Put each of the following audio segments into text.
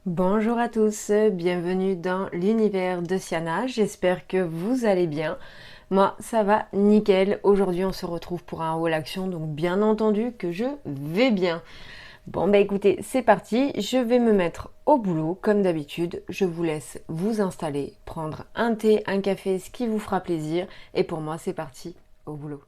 Bonjour à tous, bienvenue dans l'univers de Siana, j'espère que vous allez bien. Moi ça va nickel, aujourd'hui on se retrouve pour un haul action, donc bien entendu que je vais bien. Bon bah écoutez, c'est parti, je vais me mettre au boulot comme d'habitude, je vous laisse vous installer, prendre un thé, un café, ce qui vous fera plaisir, et pour moi c'est parti, au boulot.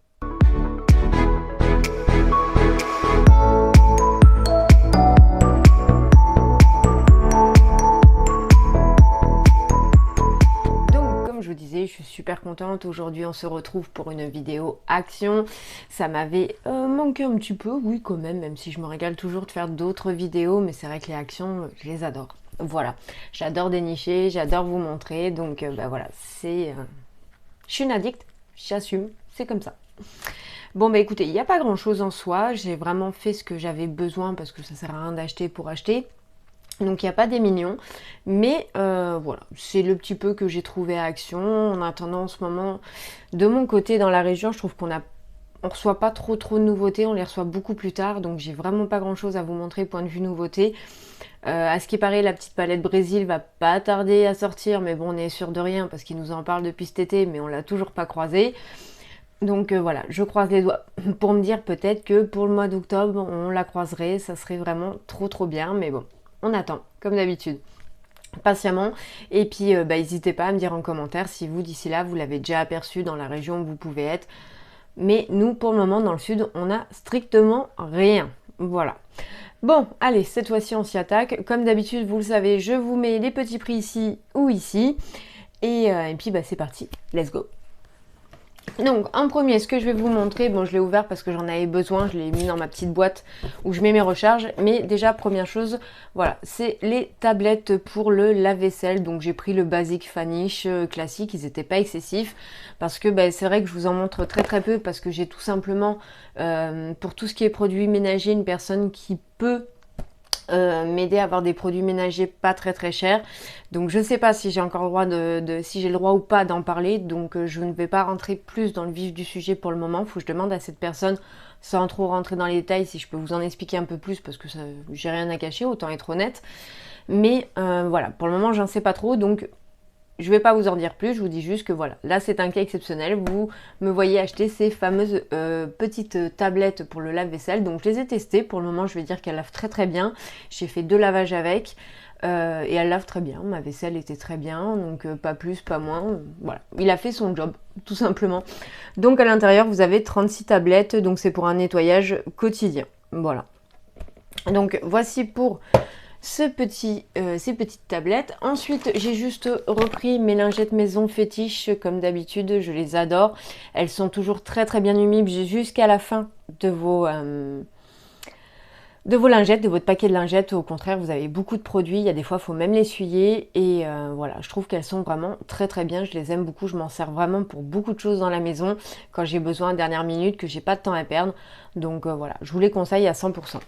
Je vous disais, je suis super contente. Aujourd'hui, on se retrouve pour une vidéo action. Ça m'avait manqué un petit peu, oui, quand même si je me régale toujours de faire d'autres vidéos, mais c'est vrai que les actions, je les adore. Voilà, j'adore dénicher, j'adore vous montrer, donc bah voilà, je suis une addict, j'assume, c'est comme ça. Bon bah écoutez, il n'y a pas grand chose en soi, j'ai vraiment fait ce que j'avais besoin parce que ça sert à rien d'acheter pour acheter. Donc il n'y a pas des millions, mais voilà, c'est le petit peu que j'ai trouvé à Action. En attendant, en ce moment, de mon côté dans la région, je trouve on reçoit pas trop de nouveautés, on les reçoit beaucoup plus tard, donc j'ai vraiment pas grand chose à vous montrer point de vue nouveauté. À ce qui paraît, la petite palette Brésil va pas tarder à sortir, mais bon, on est sûr de rien parce qu'ils nous en parlent depuis cet été, mais on l'a toujours pas croisée. Donc voilà, je croise les doigts pour me dire peut-être que pour le mois d'octobre, on la croiserait, ça serait vraiment trop bien, mais bon. On attend, comme d'habitude, patiemment. Et puis, n'hésitez pas à me dire en commentaire si vous, d'ici là, vous l'avez déjà aperçu dans la région où vous pouvez être. Mais nous, pour le moment, dans le sud, on n'a strictement rien. Voilà. Bon, allez, cette fois-ci, on s'y attaque. Comme d'habitude, vous le savez, je vous mets les petits prix ici ou ici. Et puis, c'est parti. Let's go. Donc en premier, ce que je vais vous montrer, bon je l'ai ouvert parce que j'en avais besoin, je l'ai mis dans ma petite boîte où je mets mes recharges, mais déjà première chose, voilà, c'est les tablettes pour le lave-vaisselle. Donc j'ai pris le Basic Finish classique, ils n'étaient pas excessifs, parce que c'est vrai que je vous en montre très peu, parce que j'ai tout simplement, pour tout ce qui est produits ménagers, une personne qui peut m'aider à avoir des produits ménagers pas très chers. Donc je sais pas si j'ai encore le droit si j'ai le droit ou pas d'en parler, donc je ne vais pas rentrer plus dans le vif du sujet pour le moment. Faut que je demande à cette personne, sans trop rentrer dans les détails, si je peux vous en expliquer un peu plus, parce que j'ai rien à cacher, autant être honnête. Mais voilà, pour le moment j'en sais pas trop, donc je vais pas vous en dire plus, je vous dis juste que voilà, là c'est un cas exceptionnel, vous me voyez acheter ces fameuses petites tablettes pour le lave-vaisselle, donc je les ai testées, pour le moment je vais dire qu'elles lavent très bien, j'ai fait 2 lavages avec, et elles lavent très bien, ma vaisselle était très bien, donc pas plus, pas moins, voilà, il a fait son job, tout simplement. Donc à l'intérieur vous avez 36 tablettes, donc c'est pour un nettoyage quotidien, voilà. Donc voici pour ces petites tablettes. Ensuite, j'ai juste repris mes lingettes maison fétiche, comme d'habitude, je les adore. Elles sont toujours très bien humides jusqu'à la fin de vos lingettes, de votre paquet de lingettes. Au contraire, vous avez beaucoup de produits, il y a des fois, il faut même l'essuyer. Et voilà, je trouve qu'elles sont vraiment très bien, je les aime beaucoup, je m'en sers vraiment pour beaucoup de choses dans la maison, quand j'ai besoin à dernière minute, que j'ai pas de temps à perdre. Donc voilà, je vous les conseille à 100%.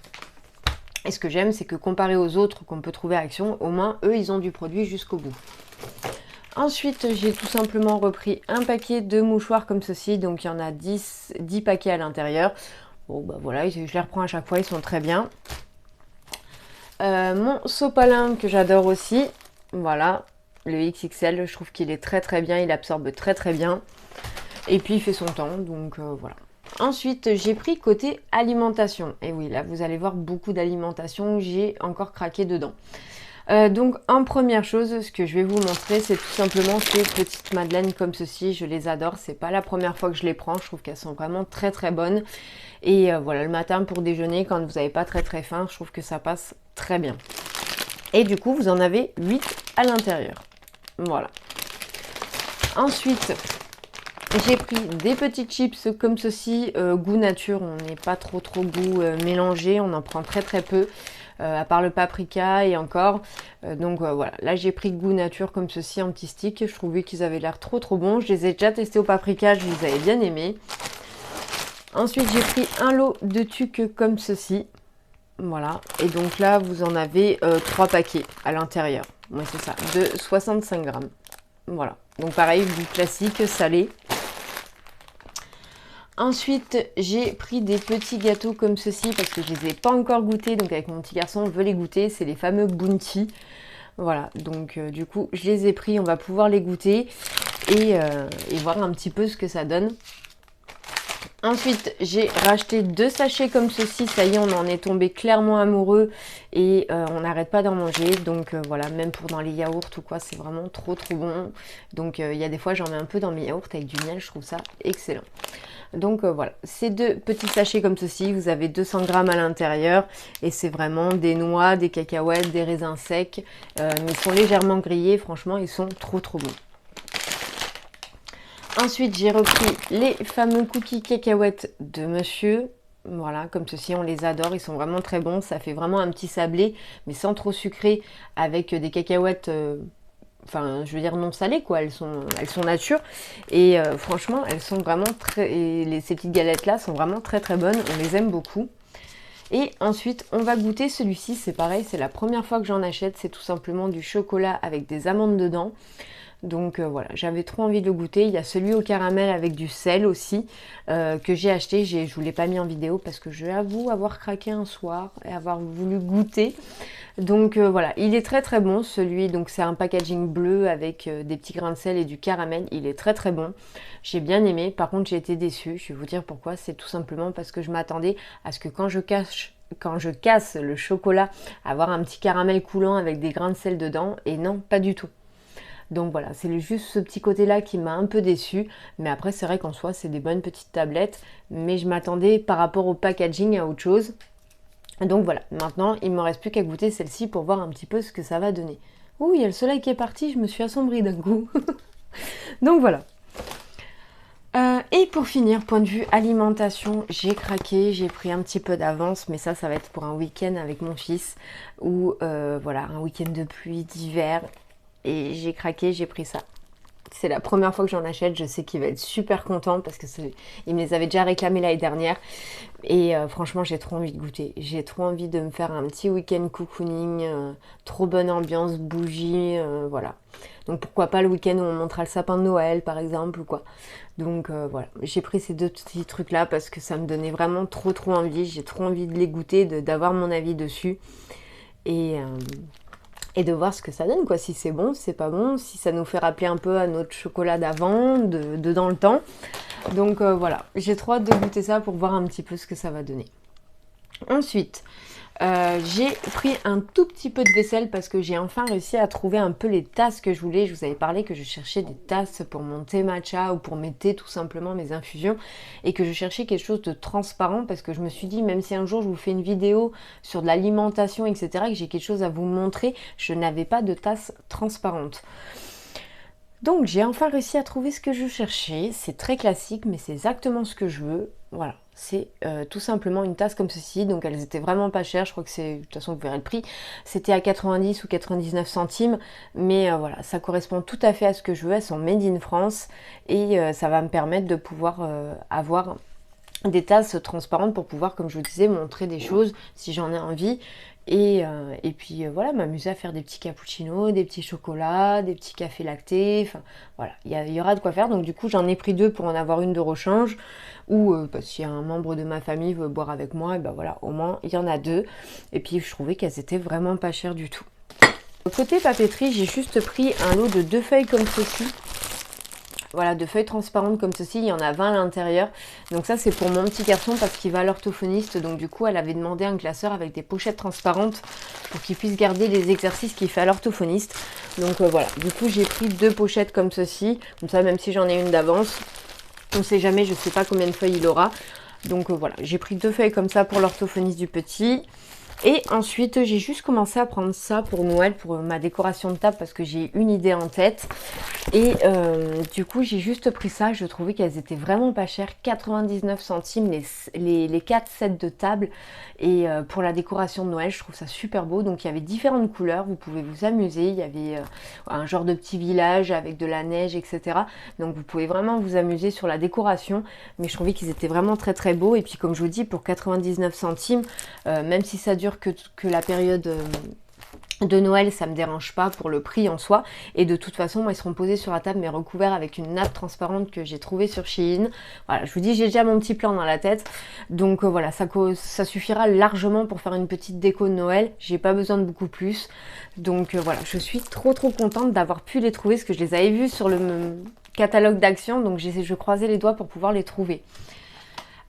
Et ce que j'aime, c'est que comparé aux autres qu'on peut trouver à Action, au moins, eux, ils ont du produit jusqu'au bout. Ensuite, j'ai tout simplement repris un paquet de mouchoirs comme ceci. Donc, il y en a 10 paquets à l'intérieur. Bon, bah voilà, je les reprends à chaque fois, ils sont très bien. Mon sopalin que j'adore aussi. Voilà, le XXL, je trouve qu'il est très bien. Il absorbe très bien. Et puis, il fait son temps, donc voilà. Ensuite, j'ai pris côté alimentation. Et oui, là, vous allez voir beaucoup d'alimentation. J'ai encore craqué dedans. Donc, en première chose, ce que je vais vous montrer, c'est tout simplement ces petites madeleines comme ceci. Je les adore. C'est pas la première fois que je les prends. Je trouve qu'elles sont vraiment très bonnes. Et voilà, le matin pour déjeuner, quand vous n'avez pas très faim, je trouve que ça passe très bien. Et du coup, vous en avez 8 à l'intérieur. Voilà. Ensuite, j'ai pris des petites chips comme ceci, goût nature, on n'est pas trop goût mélangé, on en prend très peu, à part le paprika et encore. Donc voilà, là j'ai pris goût nature comme ceci en petit stick, je trouvais qu'ils avaient l'air trop bons. Je les ai déjà testés au paprika, je les avais bien aimés. Ensuite j'ai pris un lot de tucs comme ceci, voilà. Et donc là vous en avez 3 paquets à l'intérieur, ouais, c'est ça, de 65 grammes. Voilà, donc pareil, goût classique, salé. Ensuite, j'ai pris des petits gâteaux comme ceci parce que je ne les ai pas encore goûtés. Donc avec mon petit garçon, on veut les goûter. C'est les fameux Bounty. Voilà, donc du coup, je les ai pris, on va pouvoir les goûter et voir un petit peu ce que ça donne. Ensuite, j'ai racheté 2 sachets comme ceci. Ça y est, on en est tombé clairement amoureux et on n'arrête pas d'en manger. Donc voilà, même pour dans les yaourts ou quoi, c'est vraiment trop bon. Donc il y a des fois, j'en mets un peu dans mes yaourts avec du miel. Je trouve ça excellent. Donc voilà, ces 2 petits sachets comme ceci. Vous avez 200 grammes à l'intérieur et c'est vraiment des noix, des cacahuètes, des raisins secs. Mais ils sont légèrement grillés. Franchement, ils sont trop bons. Ensuite, j'ai repris les fameux cookies cacahuètes de monsieur. Voilà, comme ceci, on les adore. Ils sont vraiment très bons. Ça fait vraiment un petit sablé, mais sans trop sucré, avec des cacahuètes, enfin, je veux dire non salées, quoi. Elles sont nature. Et franchement, elles sont vraiment très... Et ces petites galettes-là sont vraiment très bonnes. On les aime beaucoup. Et ensuite, on va goûter celui-ci. C'est pareil, c'est la première fois que j'en achète. C'est tout simplement du chocolat avec des amandes dedans. Donc voilà, j'avais trop envie de le goûter. Il y a celui au caramel avec du sel aussi que j'ai acheté. Je ne vous l'ai pas mis en vidéo parce que je avoue avoir craqué un soir et avoir voulu goûter. Donc voilà, il est très bon celui. Donc c'est un packaging bleu avec des petits grains de sel et du caramel. Il est très bon. J'ai bien aimé. Par contre, j'ai été déçue. Je vais vous dire pourquoi. C'est tout simplement parce que je m'attendais à ce que quand je casse le chocolat, avoir un petit caramel coulant avec des grains de sel dedans. Et non, pas du tout. Donc voilà, c'est juste ce petit côté-là qui m'a un peu déçue. Mais après, c'est vrai qu'en soi, c'est des bonnes petites tablettes. Mais je m'attendais par rapport au packaging à autre chose. Donc voilà, maintenant, il ne me reste plus qu'à goûter celle-ci pour voir un petit peu ce que ça va donner. Ouh, il y a le soleil qui est parti, je me suis assombrie d'un coup. Donc voilà. Et pour finir, point de vue alimentation, j'ai craqué, j'ai pris un petit peu d'avance, mais ça va être pour un week-end avec mon fils. Ou voilà, un week-end de pluie, d'hiver. Et j'ai craqué, j'ai pris ça. C'est la première fois que j'en achète, je sais qu'il va être super content parce que il me les avait déjà réclamés l'année dernière. Et franchement, j'ai trop envie de goûter. J'ai trop envie de me faire un petit week-end cocooning, trop bonne ambiance, bougies, voilà. Donc pourquoi pas le week-end où on montera le sapin de Noël par exemple ou quoi. Donc voilà, j'ai pris ces 2 petits trucs là parce que ça me donnait vraiment trop envie. J'ai trop envie de les goûter, d'avoir mon avis dessus. Et de voir ce que ça donne, quoi. Si c'est bon, si c'est pas bon, si ça nous fait rappeler un peu à notre chocolat d'avant, de dans le temps. Donc voilà, j'ai trop hâte de goûter ça pour voir un petit peu ce que ça va donner. Ensuite, j'ai pris un tout petit peu de vaisselle parce que j'ai enfin réussi à trouver un peu les tasses que je voulais. Je vous avais parlé que je cherchais des tasses pour mon thé matcha ou pour mes thés, tout simplement, mes infusions. Et que je cherchais quelque chose de transparent parce que je me suis dit, même si un jour je vous fais une vidéo sur de l'alimentation, etc., que j'ai quelque chose à vous montrer, je n'avais pas de tasse transparente. Donc j'ai enfin réussi à trouver ce que je cherchais. C'est très classique, mais c'est exactement ce que je veux. Voilà, c'est tout simplement une tasse comme ceci. Donc elles étaient vraiment pas chères. Je crois que c'est, de toute façon vous verrez le prix. C'était à 90 ou 99 centimes. Mais voilà, ça correspond tout à fait à ce que je veux. Elles sont made in France. Et ça va me permettre de pouvoir avoir des tasses transparentes pour pouvoir, comme je vous disais, montrer des choses si j'en ai envie. Et puis voilà, m'amuser à faire des petits cappuccinos, des petits chocolats, des petits cafés lactés, enfin voilà, il y aura de quoi faire. Donc du coup j'en ai pris 2 pour en avoir une de rechange, ou si un membre de ma famille veut boire avec moi, et ben voilà, au moins il y en a 2. Et puis je trouvais qu'elles étaient vraiment pas chères du tout. Côté papeterie, j'ai juste pris un lot de 2 feuilles comme ceci. Voilà, de feuilles transparentes comme ceci, il y en a 20 à l'intérieur. Donc ça c'est pour mon petit garçon parce qu'il va à l'orthophoniste. Donc du coup elle avait demandé un classeur avec des pochettes transparentes pour qu'il puisse garder les exercices qu'il fait à l'orthophoniste. Donc voilà, du coup j'ai pris 2 pochettes comme ceci. Comme ça, même si j'en ai une d'avance, on ne sait jamais, je ne sais pas combien de feuilles il aura. Donc voilà, j'ai pris 2 feuilles comme ça pour l'orthophoniste du petit. Et ensuite, j'ai juste commencé à prendre ça pour Noël, pour ma décoration de table, parce que j'ai une idée en tête. Et du coup, j'ai juste pris ça. Je trouvais qu'elles étaient vraiment pas chères. 99 centimes les 4 sets de table. Et pour la décoration de Noël, je trouve ça super beau. Donc, il y avait différentes couleurs. Vous pouvez vous amuser. Il y avait un genre de petit village avec de la neige, etc. Donc, vous pouvez vraiment vous amuser sur la décoration. Mais je trouvais qu'ils étaient vraiment très beaux. Et puis, comme je vous dis, pour 99 centimes, même si ça dure que la période de Noël, ça me dérange pas pour le prix en soi. Et de toute façon, moi, ils seront posés sur la table, mais recouverts avec une nappe transparente que j'ai trouvée sur Shein. Voilà, je vous dis, j'ai déjà mon petit plan dans la tête. Donc voilà, ça suffira largement pour faire une petite déco de Noël. J'ai pas besoin de beaucoup plus. Donc voilà, je suis trop contente d'avoir pu les trouver, parce que je les avais vus sur le catalogue d'Action. Donc je croisais les doigts pour pouvoir les trouver.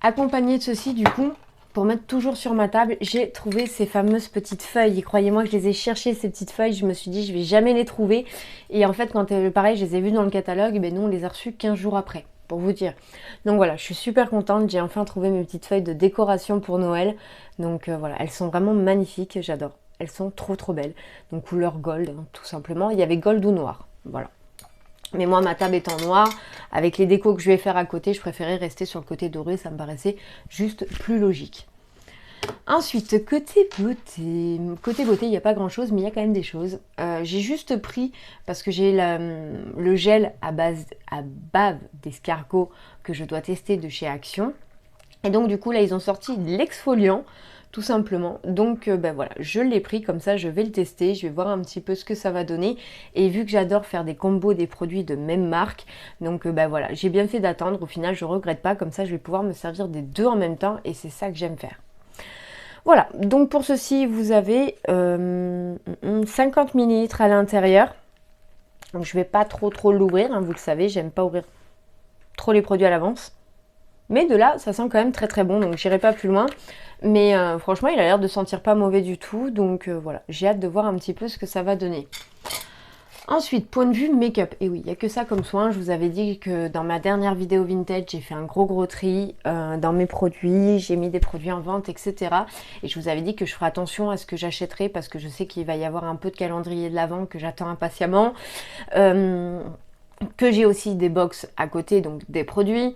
Accompagné de ceci, du coup, pour mettre toujours sur ma table, j'ai trouvé ces fameuses petites feuilles. Et croyez-moi que je les ai cherchées, ces petites feuilles. Je me suis dit, je vais jamais les trouver. Et en fait, quand pareil, je les ai vues dans le catalogue, ben nous, on les a reçues 15 jours après, pour vous dire. Donc voilà, je suis super contente. J'ai enfin trouvé mes petites feuilles de décoration pour Noël. Donc voilà, elles sont vraiment magnifiques. J'adore. Elles sont trop belles. Donc couleur gold, hein, tout simplement. Il y avait gold ou noir. Voilà. Mais moi, ma table étant noire, avec les décos que je vais faire à côté, je préférais rester sur le côté doré, ça me paraissait juste plus logique. Ensuite, côté beauté, il n'y a pas grand chose, mais il y a quand même des choses. J'ai juste pris, parce que j'ai le gel à bave d'escargot que je dois tester de chez Action. Et donc du coup là, ils ont sorti l'exfoliant, tout simplement. Donc ben voilà, je l'ai pris comme ça, je vais le tester, je vais voir un petit peu ce que ça va donner. Et vu que j'adore faire des combos des produits de même marque, donc ben voilà, j'ai bien fait d'attendre. Au final, je regrette pas, comme ça je vais pouvoir me servir des deux en même temps et c'est ça que j'aime faire. Voilà, donc pour ceci, vous avez 50 ml à l'intérieur. Donc je vais pas trop l'ouvrir, hein, vous le savez, j'aime pas ouvrir trop les produits à l'avance. Mais de là, ça sent quand même très bon, donc j'irai pas plus loin. Mais franchement, il a l'air de sentir pas mauvais du tout. Donc voilà, j'ai hâte de voir un petit peu ce que ça va donner. Ensuite, point de vue make-up. Et oui, il n'y a que ça comme soin. Je vous avais dit que dans ma dernière vidéo vintage, j'ai fait un gros tri dans mes produits. J'ai mis des produits en vente, etc. Et je vous avais dit que je ferai attention à ce que j'achèterai parce que je sais qu'il va y avoir un peu de calendrier de l'Avent que j'attends impatiemment. Que j'ai aussi des box à côté, donc des produits.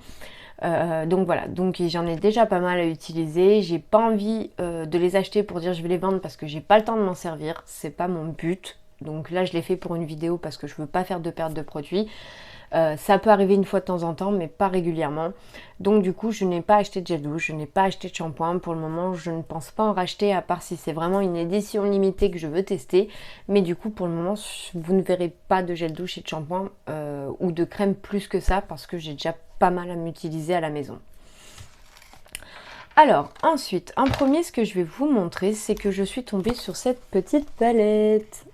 Donc voilà, donc j'en ai déjà pas mal à utiliser. J'ai pas envie de les acheter pour dire je vais les vendre parce que j'ai pas le temps de m'en servir. C'est pas mon but. Donc là je l'ai fait pour une vidéo parce que je veux pas faire de perte de produits. Ça peut arriver une fois de temps en temps, mais pas régulièrement. Donc du coup, je n'ai pas acheté de gel douche, je n'ai pas acheté de shampoing. Pour le moment, je ne pense pas en racheter, à part si c'est vraiment une édition limitée que je veux tester. Mais du coup, pour le moment, vous ne verrez pas de gel douche et de shampoing ou de crème plus que ça, parce que j'ai déjà pas mal à m'utiliser à la maison. Alors, ensuite, en premier, ce que je vais vous montrer, c'est que je suis tombée sur cette petite palette.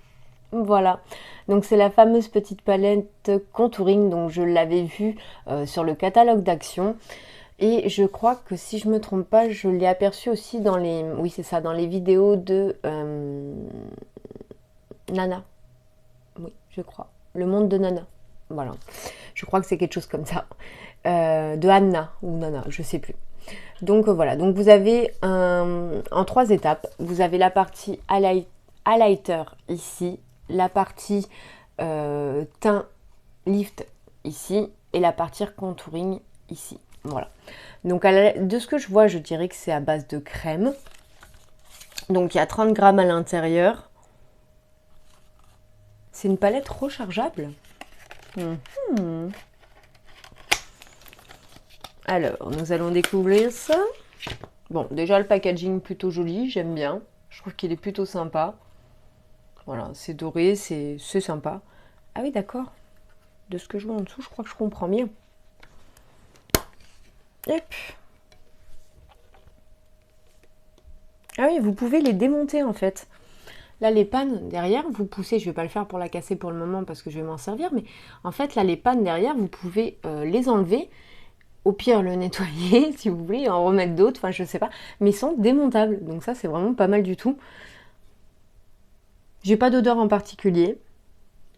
Voilà, donc c'est la fameuse petite palette contouring, donc je l'avais vue sur le catalogue d'Action. Et je crois que si je me trompe pas, je l'ai aperçue aussi dans les... Oui, c'est ça, dans les vidéos de Nana. Oui, je crois. Le monde de Nana. Voilà. Je crois que c'est quelque chose comme ça. De Anna ou Nana, je sais plus. Donc voilà, donc vous avez en 3 étapes. Vous avez la partie highlighter ici, la partie teint lift ici et la partie contouring ici. Voilà. Donc de ce que je vois, je dirais que c'est à base de crème. Donc il y a 30 grammes à l'intérieur. C'est une palette rechargeable. Alors, nous allons découvrir ça. Bon, déjà le packaging plutôt joli, j'aime bien. Je trouve qu'il est plutôt sympa. Voilà, c'est doré, c'est sympa. Ah oui, d'accord. De ce que je vois en dessous, je crois que je comprends bien. Hop. Ah oui, vous pouvez les démonter en fait. Là, les pannes derrière, vous poussez, je ne vais pas le faire pour la casser pour le moment parce que je vais m'en servir, mais en fait, là, les pannes derrière, vous pouvez les enlever, au pire le nettoyer si vous voulez, en remettre d'autres, enfin je sais pas, mais ils sont démontables, donc ça c'est vraiment pas mal du tout. J'ai pas d'odeur en particulier,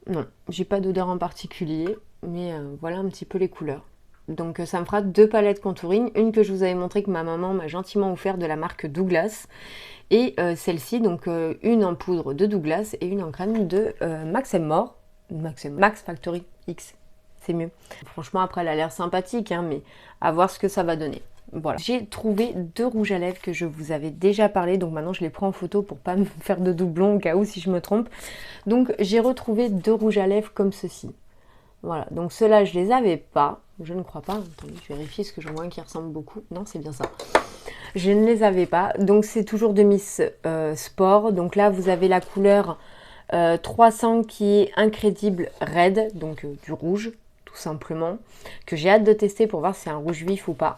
non, j'ai pas d'odeur en particulier, mais voilà un petit peu les couleurs. Donc ça me fera 2 palettes contouring, une que je vous avais montré que ma maman m'a gentiment offert de la marque Douglas, et celle-ci, donc une en poudre de Douglas et une en crème de Max More, Max Factory X, c'est mieux. Franchement après elle a l'air sympathique, hein, mais à voir ce que ça va donner. Voilà, j'ai trouvé 2 rouges à lèvres que je vous avais déjà parlé, donc maintenant je les prends en photo pour pas me faire de doublons au cas où si je me trompe. Donc j'ai retrouvé 2 rouges à lèvres comme ceci. Voilà, donc ceux-là je les avais pas, Je ne crois pas. Attendez, je vérifie ce que je vois qui ressemble beaucoup. Non, c'est bien ça. Je ne les avais pas. Donc, c'est toujours de Miss Sport. Donc là, vous avez la couleur 300 qui est Incredible Red, donc du rouge, tout simplement, que j'ai hâte de tester pour voir si c'est un rouge vif ou pas.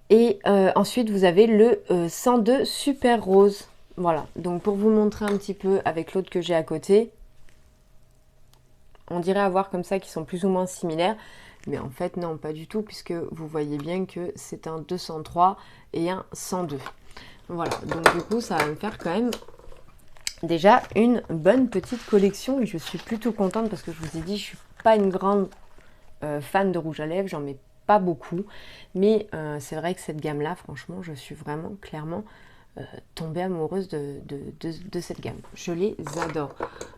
Et ensuite, vous avez le 102 Super Rose. Voilà, donc pour vous montrer un petit peu avec l'autre que j'ai à côté, on dirait avoir comme ça qui sont plus ou moins similaires. Mais en fait, non, pas du tout, puisque vous voyez bien que c'est un 203 et un 102. Voilà, donc du coup, ça va me faire quand même déjà une bonne petite collection. Et je suis plutôt contente parce que je vous ai dit, je suis pas une grande fan de rouge à lèvres, j'en mets pas beaucoup. Mais c'est vrai que cette gamme-là, franchement, je suis vraiment clairement tombée amoureuse de cette gamme. Je les adore.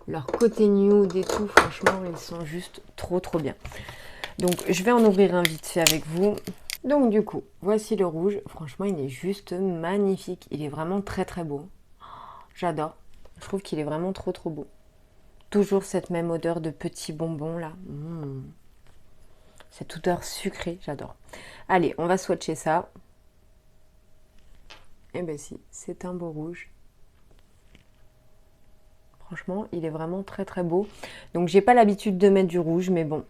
Leur côté nude et tout, franchement, ils sont juste trop bien. Donc, je vais en ouvrir un vite fait avec vous. Donc, du coup, voici le rouge. Franchement, il est juste magnifique. Il est vraiment très beau. J'adore. Je trouve qu'il est vraiment trop beau. Toujours cette même odeur de petits bonbons, là. Cette odeur sucrée, j'adore. Allez, on va swatcher ça. Et ben si, c'est un beau rouge. Franchement, il est vraiment très beau. Donc, j'ai pas l'habitude de mettre du rouge, mais bon.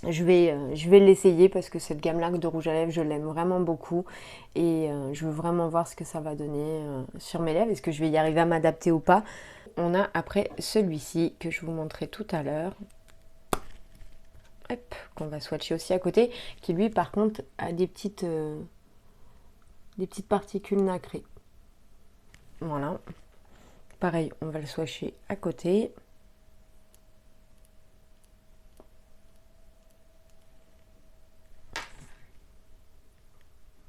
Je vais l'essayer parce que cette gamme-là de rouge à lèvres, je l'aime vraiment beaucoup. Et je veux vraiment voir ce que ça va donner sur mes lèvres. Est-ce que je vais y arriver à m'adapter ou pas? On a après celui-ci que je vous montrais tout à l'heure. Hop, qu'on va swatcher aussi à côté. Qui lui, par contre, a des petites particules nacrées. Voilà. Pareil, on va le swatcher à côté.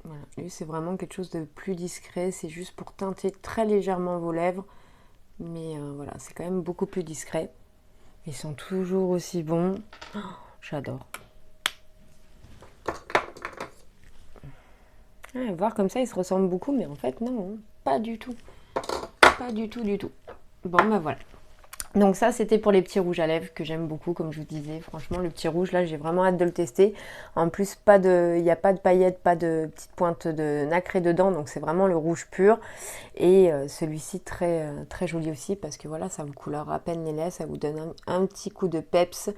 Voilà. Lui, c'est vraiment quelque chose de plus discret. C'est juste pour teinter très légèrement vos lèvres. Mais voilà, c'est quand même beaucoup plus discret. Ils sont toujours aussi bons. Oh, j'adore. Voir comme ça, ils se ressemblent beaucoup. Mais en fait, non, pas du tout. Pas du tout. Bon, ben voilà. Donc ça, c'était pour les petits rouges à lèvres que j'aime beaucoup, comme je vous disais. Franchement, le petit rouge, là, j'ai vraiment hâte de le tester. En plus, il n'y a pas de paillettes, pas de petites pointes de nacré dedans. Donc, c'est vraiment le rouge pur. Et celui-ci, très joli aussi, parce que voilà, ça vous couleur à peine les lèvres. Ça vous donne un petit coup de peps,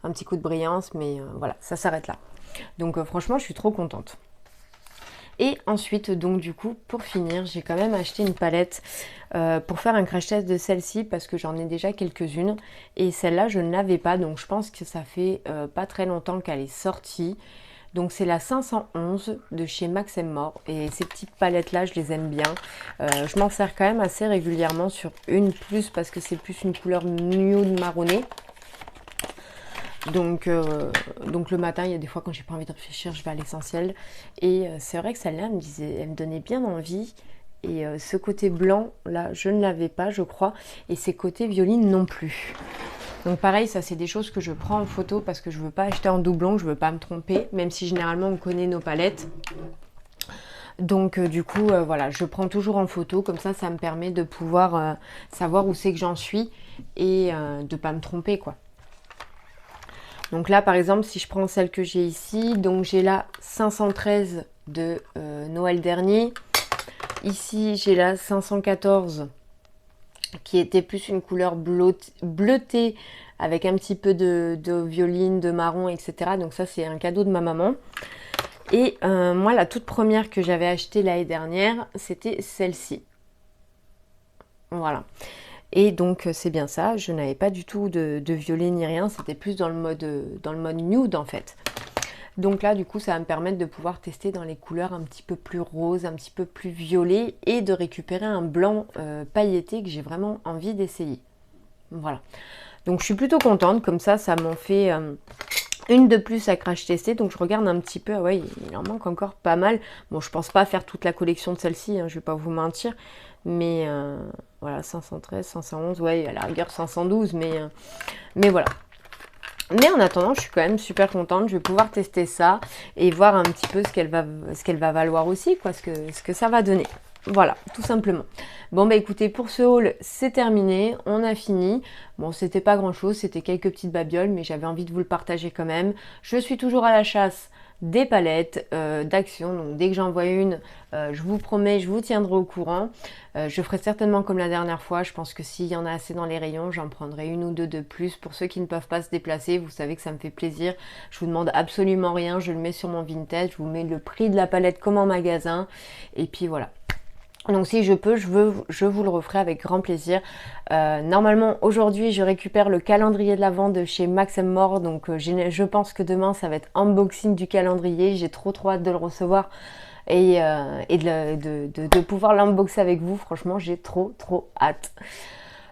un petit coup de brillance. Mais voilà, ça s'arrête là. Donc, franchement, je suis trop contente. Et ensuite, donc du coup, pour finir, j'ai quand même acheté une palette pour faire un crash test de celle-ci parce que j'en ai déjà quelques-unes. Et celle-là, je ne l'avais pas, donc je pense que ça fait pas très longtemps qu'elle est sortie. Donc c'est la 511 de chez Max More. Et ces petites palettes-là, je les aime bien. Je m'en sers quand même assez régulièrement sur une plus parce que c'est plus une couleur nude marronnée. Donc le matin, il y a des fois quand j'ai pas envie de réfléchir, je vais à l'essentiel. Et c'est vrai que celle-là, elle me donnait bien envie. Et ce côté blanc, là, je ne l'avais pas, je crois. Et ces côtés violines non plus. Donc pareil, ça c'est des choses que je prends en photo parce que je veux pas acheter en doublon, je veux pas me tromper. Même si généralement on connaît nos palettes. Donc du coup, voilà, je prends toujours en photo. Comme ça me permet de pouvoir savoir où c'est que j'en suis. Et de pas me tromper, quoi. Donc là, par exemple, si je prends celle que j'ai ici, donc j'ai la 513 de Noël dernier. Ici, j'ai la 514 qui était plus une couleur bleutée avec un petit peu de violine, de marron, etc. Donc ça, c'est un cadeau de ma maman. Et moi, la toute première que j'avais achetée l'année dernière, c'était celle-ci. Voilà. Et donc c'est bien ça, je n'avais pas du tout de violet ni rien, c'était plus dans le mode nude en fait. Donc là du coup ça va me permettre de pouvoir tester dans les couleurs un petit peu plus roses, un petit peu plus violet et de récupérer un blanc pailleté que j'ai vraiment envie d'essayer. Voilà, donc je suis plutôt contente, comme ça m'en fait une de plus à crash tester. Donc je regarde un petit peu, ouais, il en manque encore pas mal. Bon, je pense pas faire toute la collection de celle-ci, hein, je vais pas vous mentir. Mais voilà, 513, 511, ouais, à la rigueur 512, mais voilà. Mais en attendant, je suis quand même super contente. Je vais pouvoir tester ça et voir un petit peu ce qu'elle va valoir aussi, quoi, ce que ça va donner. Voilà, tout simplement. Bon bah écoutez, pour ce haul, c'est terminé, on a fini. Bon, c'était pas grand chose, c'était quelques petites babioles, mais j'avais envie de vous le partager quand même. Je suis toujours à la chasse des palettes d'Action, donc dès que j'en vois une, je vous promets, je vous tiendrai au courant. Je ferai certainement comme la dernière fois, je pense que s'il y en a assez dans les rayons, j'en prendrai une ou deux de plus. Pour ceux qui ne peuvent pas se déplacer, vous savez que ça me fait plaisir. Je vous demande absolument rien, je le mets sur mon Vinted, je vous mets le prix de la palette comme en magasin, et puis voilà. Donc si je peux, je vous le referai avec grand plaisir. Normalement, aujourd'hui, je récupère le calendrier de l'Avent de chez Max More. Donc je pense que demain, ça va être unboxing du calendrier. J'ai trop hâte de le recevoir et de pouvoir l'unboxer avec vous. Franchement, j'ai trop hâte.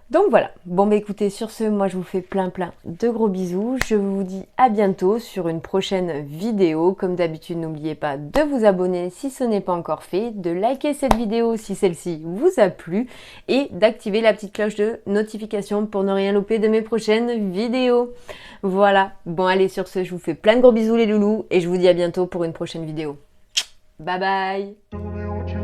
Donc voilà, bon bah écoutez, sur ce, moi je vous fais plein de gros bisous. Je vous dis à bientôt sur une prochaine vidéo. Comme d'habitude, n'oubliez pas de vous abonner si ce n'est pas encore fait, de liker cette vidéo si celle-ci vous a plu et d'activer la petite cloche de notification pour ne rien louper de mes prochaines vidéos. Voilà, bon allez, sur ce, je vous fais plein de gros bisous les loulous et je vous dis à bientôt pour une prochaine vidéo. Bye bye!